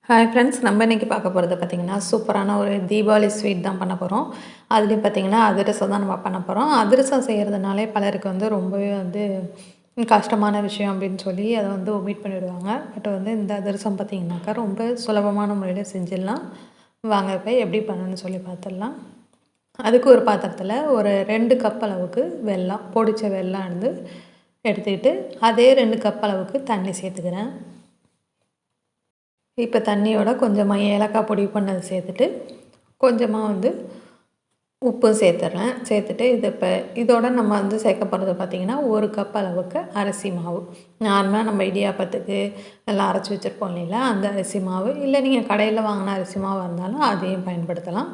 Hi friends, நம்ம இன்றைக்கி பார்க்க போகிறது பார்த்திங்கன்னா சூப்பரான ஒரு தீபாவளி ஸ்வீட் தான் பண்ண போகிறோம். அதுலேயும் பார்த்திங்கன்னா அதிரசம் தான் நம்ம பண்ண போகிறோம். அதிரசம் செய்கிறதுனாலே பலருக்கு ரொம்பவே கஷ்டமான விஷயம் அப்படின்னு சொல்லி அதை ஒமிட் பண்ணிவிடுவாங்க. பட் இந்த அதிரசம் பார்த்திங்கனாக்கா ரொம்ப சுலபமான முறையில் செஞ்சிடலாம். வாங்க இப்போ எப்படி பண்ணணும்னு சொல்லி பார்த்துடலாம். அதுக்கு ஒரு பாத்திரத்தில் ஒரு 2 கப் அளவுக்கு வெல்லம், பொடிச்ச வெல்லம் எடுத்துக்கிட்டு அதே 2 கப் அளவுக்கு தண்ணி சேர்த்துக்கிறேன். இப்போ தண்ணியோட கொஞ்சமாக ஏலக்காய் பொடி பண்ணது சேர்த்துட்டு கொஞ்சமாக உப்பு சேர்த்துட்றேன். சேர்த்துட்டு இதோட நம்ம சேர்க்க போகிறது பார்த்திங்கன்னா 1 கப் அளவுக்கு அரிசி மாவு. நார்மலாக நம்ம இடியாப்பத்துக்கு எல்லாம் அரைச்சி வச்சுருப்போம் இல்லைங்களா, அந்த அரிசி மாவு. இல்லை நீங்கள் கடையில் வாங்கின அரிசி மாவு இருந்தாலும் அதையும் பயன்படுத்தலாம்.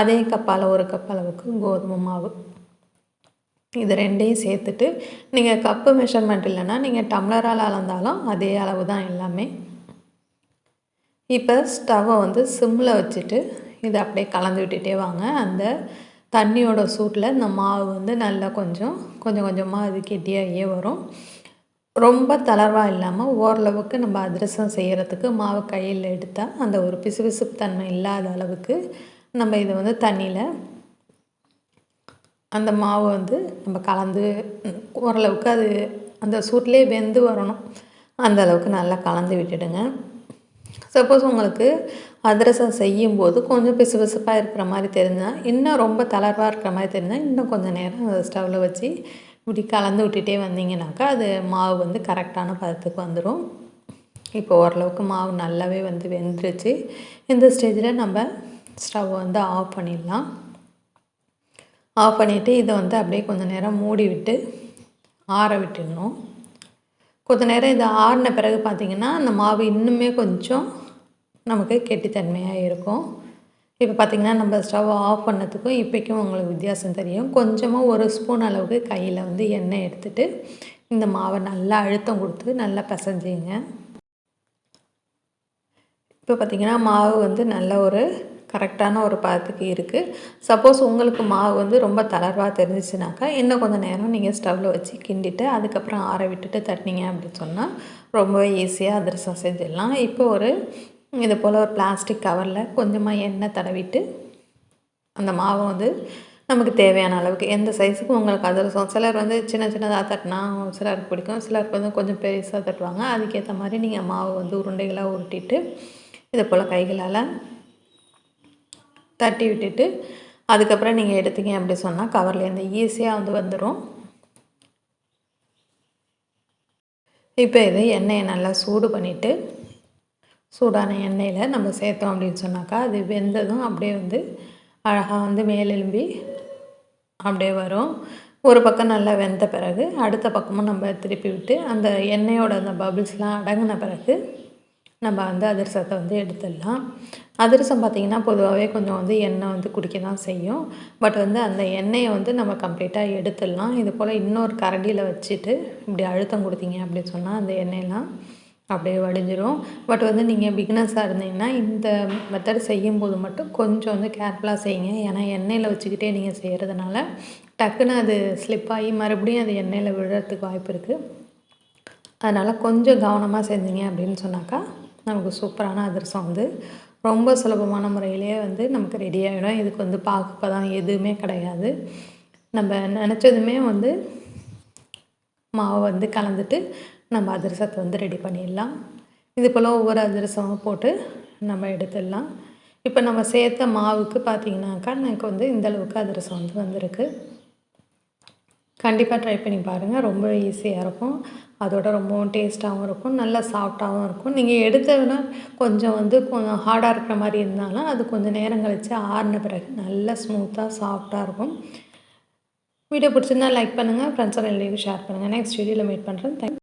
அதே கப்பால் 1 கப் அளவுக்கு கோதுமை மாவு. இது ரெண்டையும் சேர்த்துட்டு நீங்கள் கப்பு மெஷர்மெண்ட் இல்லைன்னா நீங்கள் டம்ளரால் அளந்தாலும் அதே அளவு தான் எல்லாமே. இப்போ ஸ்டவ்வை சிம்மில் வச்சுட்டு இதை அப்படியே கலந்து விட்டுட்டே வாங்க. அந்த தண்ணியோட சூட்டில் இந்த மாவு நல்லா கொஞ்சம் கொஞ்சமாக அது கெட்டியாகியே வரும். ரொம்ப தளர்வாக இல்லாமல் ஓரளவுக்கு நம்ம அதிரசம் செய்கிறதுக்கு மாவு கையில் எடுத்தால் அந்த ஒரு பிசுபிசுப்பு தன்மை இல்லாத அளவுக்கு நம்ம இதை தண்ணியில் அந்த மாவு நம்ம கலந்து ஓரளவுக்கு அது அந்த சூட்லேயே வெந்து வரணும். அந்த அளவுக்கு நல்லா கலந்து விட்டுடுங்க. சப்போஸ் உங்களுக்கு அதிரசம் செய்யும்போது கொஞ்சம் பிசுபிசுப்பாக இருக்கிற மாதிரி தெரிஞ்சால், இன்னும் ரொம்ப தளர்வாக இருக்கிற மாதிரி தெரிஞ்சால் இன்னும் கொஞ்சம் நேரம் அதை ஸ்டவ்வில் வச்சு இப்படி கலந்து விட்டுட்டே வந்தீங்கன்னாக்கா அது மாவு கரெக்டான பதத்துக்கு வந்துடும். இப்போ ஓரளவுக்கு மாவு நல்லாவே வெந்துருச்சு. இந்த ஸ்டேஜில் நம்ம ஸ்டவ்வை ஆஃப் பண்ணிடலாம். ஆஃப் பண்ணிவிட்டு இதை அப்படியே கொஞ்சம் நேரம் மூடி விட்டு ஆற விட்டுடணும். கொஞ்ச நேரம் இது ஆறின பிறகு பார்த்திங்கன்னா அந்த மாவு இன்னுமே கொஞ்சம் நமக்கு கெட்டித்தன்மையாக இருக்கும். இப்போ பார்த்திங்கன்னா நம்ம ஸ்டவ் ஆஃப் பண்ணதுக்கும் இப்போக்கும் உங்களுக்கு வித்தியாசம் தெரியும். கொஞ்சமாக 1 ஸ்பூன் அளவுக்கு கையில் எண்ணெய் எடுத்துகிட்டு இந்த மாவை நல்லா அழுத்தம் கொடுத்து நல்லா பிசைஞ்சிங்க. இப்போ பார்த்திங்கன்னா மாவு நல்ல ஒரு கரெக்டான ஒரு பதத்துக்கு இருக்குது. சப்போஸ் உங்களுக்கு மாவு ரொம்ப தளர்வாக தெரிஞ்சிச்சுனாக்கா இன்னும் கொஞ்சம் நேரம் நீங்கள் ஸ்டவ்வில் வச்சு கிண்டிட்டு அதுக்கப்புறம் ஆற விட்டுட்டு தட்டினீங்க அப்படின்னு சொன்னால் ரொம்பவே ஈஸியாக அதிரசம் செஞ்சிடலாம். இப்போ இது போல் ஒரு பிளாஸ்டிக் கவரில் கொஞ்சமாக எண்ணெய் தடவிட்டு அந்த மாவை நமக்கு தேவையான அளவுக்கு எந்த சைஸுக்கு உங்களுக்கு அதிரசம், சிலர் சின்ன சின்னதாக தட்டினா சிலருக்கு பிடிக்கும், சிலருக்கு கொஞ்சம் பெருசாக தட்டுவாங்க. அதுக்கேற்ற மாதிரி நீங்கள் மாவு உருண்டைகளாக உருட்டிட்டு இதை போல் கைகளால் தட்டி விட்டுட்டு அதுக்கப்புறம் நீங்கள் எடுத்தீங்க அப்படி சொன்னால் கவர்லேருந்து ஈஸியாக வந்துடும். இப்போ இது எண்ணெயை நல்லா சூடு பண்ணிவிட்டு சூடான எண்ணெயில் நம்ம சேர்த்தோம் அப்படின்னு சொன்னாக்கா அது வெந்ததும் அப்படியே அழகாக மேலெலும்பி அப்படியே வரும். ஒரு பக்கம் நல்லா வெந்த பிறகு அடுத்த பக்கமும் நம்ம திருப்பி விட்டு அந்த எண்ணெயோட அந்த பபிள்ஸ்லாம் அடங்கின பிறகு நம்ம அதிரசத்தை எடுத்துடலாம். அதிரசம் பார்த்திங்கன்னா பொதுவாகவே கொஞ்சம் எண்ணெய் குடிக்க தான் செய்யும். பட் அந்த எண்ணெயை நம்ம கம்ப்ளீட்டாக எடுத்துடலாம். இது போல் இன்னொரு கரண்டியில் வச்சுட்டு இப்படி அழுத்தம் கொடுத்தீங்க அப்படின்னு சொன்னால் அந்த எண்ணெயெல்லாம் அப்படியே வடிஞ்சிரும். பட் நீங்கள் பிகினர்ஸாக இருந்தீங்கன்னா இந்த மெத்தட் செய்யும்போது மட்டும் கொஞ்சம் கேர்ஃபுல்லாக செய்யுங்க. ஏன்னா எண்ணெயில் வச்சுக்கிட்டே நீங்கள் செய்கிறதுனால டக்குன்னு அது ஸ்லிப் ஆகி மறுபடியும் அது எண்ணெயில் விழுறதுக்கு வாய்ப்பு இருக்குது. அதனால் கொஞ்சம் கவனமாக செஞ்சீங்க அப்படின்னு சொன்னாக்கா நமக்கு சூப்பரான அதிரசம் ரொம்ப சுலபமான முறையிலே நமக்கு ரெடி ஆகிடும். இதுக்கு பாகுப்பதம் எதுவுமே கிடையாது. நம்ம நினச்சதுமே மாவு கலந்துட்டு நம்ம அதிரசத்தை ரெடி பண்ணிடலாம். இது போல் ஒவ்வொரு அதிரசமும் போட்டு நம்ம எடுத்துடலாம். இப்போ நம்ம சேர்த்த மாவுக்கு பார்த்திங்கனாக்கா எனக்கு இந்தளவுக்கு அதிரசம் வந்திருக்கு. கண்டிப்பாக ட்ரை பண்ணி பாருங்கள். ரொம்ப ஈஸியாக இருக்கும். அதோட ரொம்பவும் டேஸ்ட்டாகவும் இருக்கும், நல்லா சாஃப்டாகவும் இருக்கும். நீங்கள் எடுத்ததுன்னா கொஞ்சம் கொஞ்சம் ஹார்டாக இருக்கிற மாதிரி இருந்தாலும் அது கொஞ்சம் நேரம் கழித்து ஆறின பிறகு நல்லா ஸ்மூத்தாக சாஃப்டாக இருக்கும். வீடியோ பிடிச்சிருந்தா லைக் பண்ணுங்கள், ஃப்ரெண்ட்ஸோட ரிலேட்டிவ் ஷேர் பண்ணுங்கள். நெக்ஸ்ட் வீடியோவில் மீட் பண்ணுறேன். தேங்க்யூ.